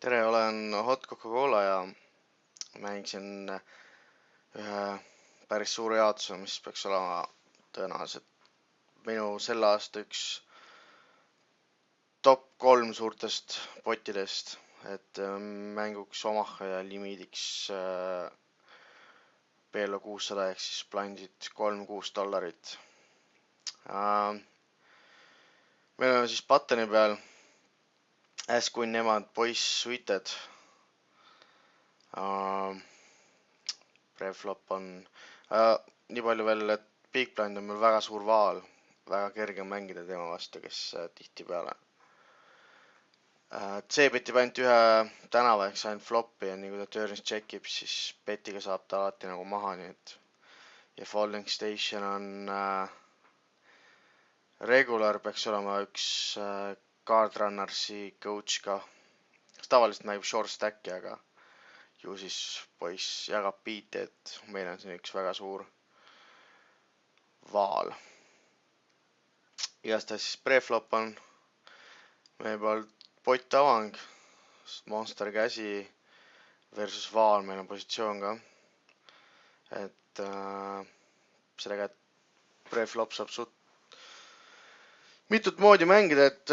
Tere, olen Hot Coca-Cola ja mängisin ühe päris suure jaotuse, mis peaks olema tõenäoliselt minu selle aasta üks top 3 suurtest potidest, et mänguks Omaha ja limiidiks PLO 600 ehk siis blindilt $3-6. Meil on siis buttoni peal Äskunn nemad poiss suited. Preflop on nii palju veel, et big blind on meil väga suur vaal, väga kerge mängida tema vastu, kes tihtipeale C-beti ainult ühe tänava ehk ainult flopi ja nii kui ta turns checkib, siis betiga saab ta alati nagu maha, nii et ja Falling Station on regular, peaks olema üks Card Runnersi coach ka, kes tavaliselt mängib short stack'i, aga ju siis poiss jagab biiti, et meil on siin üks väga suur vaal. Igastahes siis preflop on meie poolt pott avang, monster käsi versus vaal, meil on positsioon ka. Et sellega, et preflop saab suht mitut moodi mängida, et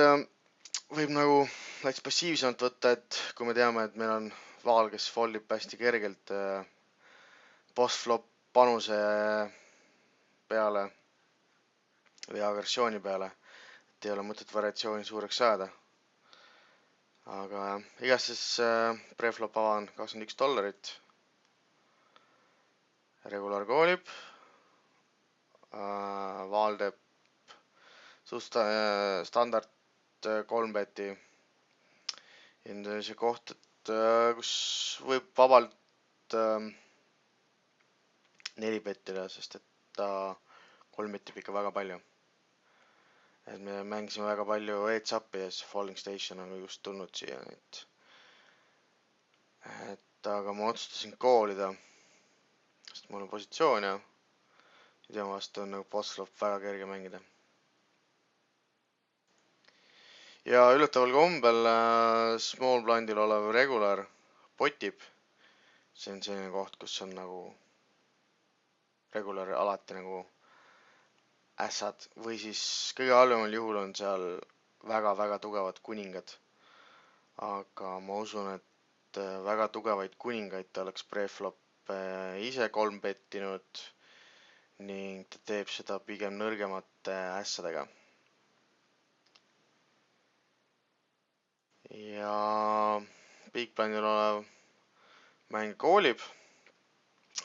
võib nagu näiteks passiivsemalt võtta, et kui me teame, et meil on vaal, kes foldib hästi kergelt post-flop panuse peale või agressiooni peale, et ei ole mõtet variatsiooni suureks saada. Aga igastahes preflop avan $21. Regular koolib, vaal teeb standard 3 beti. See koht, et kus võib vabalt 4 betida, sest et ta 3 betib ikka väga palju. Et me mängisime väga palju heads up'i ja siis Falling Station on just tulnud siia. Et aga ma otsustasin koolida, sest mul on positsioon ja tema vastu on nagu postflop väga kerge mängida. Ja üllataval kombel small blindil olev regular potib. See on selline koht, kus on nagu regular alati nagu ässad või siis kõige halvemal juhul on seal väga-väga tugevad kuningad. Aga ma usun, et väga tugevaid kuningaid ta oleks preflop ise 3 bettinud ning ta teeb seda pigem nõrgemate ässadega. Ja big blindil olev mäng koolib,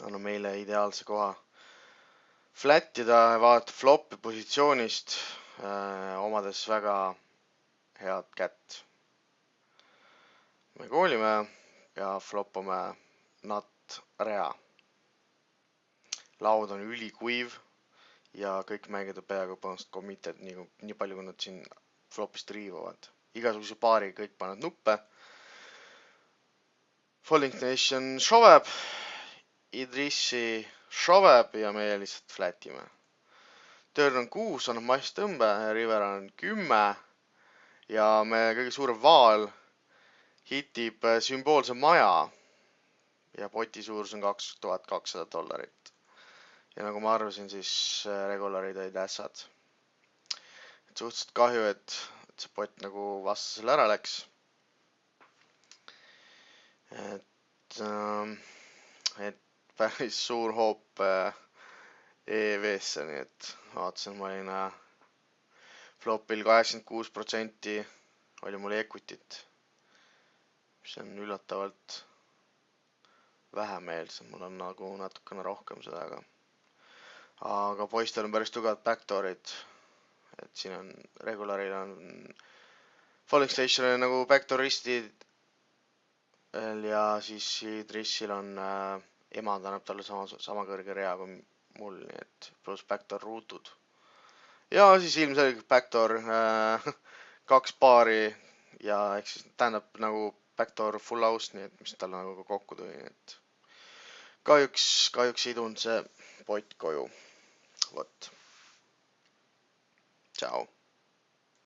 annab meile ideaalse koha flatida ja vaadata flopi positsioonist, omades väga head kätt. Me koolime ja flopame nut rea. Laud on ülikuiv ja kõik mängid on peaaegu põhimõtteliselt committed, nii palju kui nad siin flopist riivavad. Igasuguse paari kõik panevad nuppe. Falling Nation šoveb, Idrissi šoveb ja meie lihtsalt flatime. Turn on 6, annab masstõmbe, river on 10 ja meie kõige suurem vaal hitib sümboolse maja ja poti suurus on $2200. Ja nagu ma arvasin, siis regularid olid ässad. Et suhteliselt kahju, et see pott nagu vastasel ära läks. Et päris suur hoop EV-sse, nii et vaatasin, ma olin flopil 86% oli mul equity't, mis on üllatavalt vähemeelsem, mul on nagu natukene rohkem seda, aga poistel on päris tugevad backdoorid, et siin on regularil on Falling Stationil nagu backdoor ristid ja siis Idrissil on emad annab talle sama kõrge rea kui mul, nii et pluss backdoor ruutud. Ja siis ilmselgelt backdoor 2 paari ja ehk siis tähendab nagu backdoor full house, nii et mis tal nagu kokku tuli, nii et kahjuks ei tulnud see pott koju. Vot. Ciao.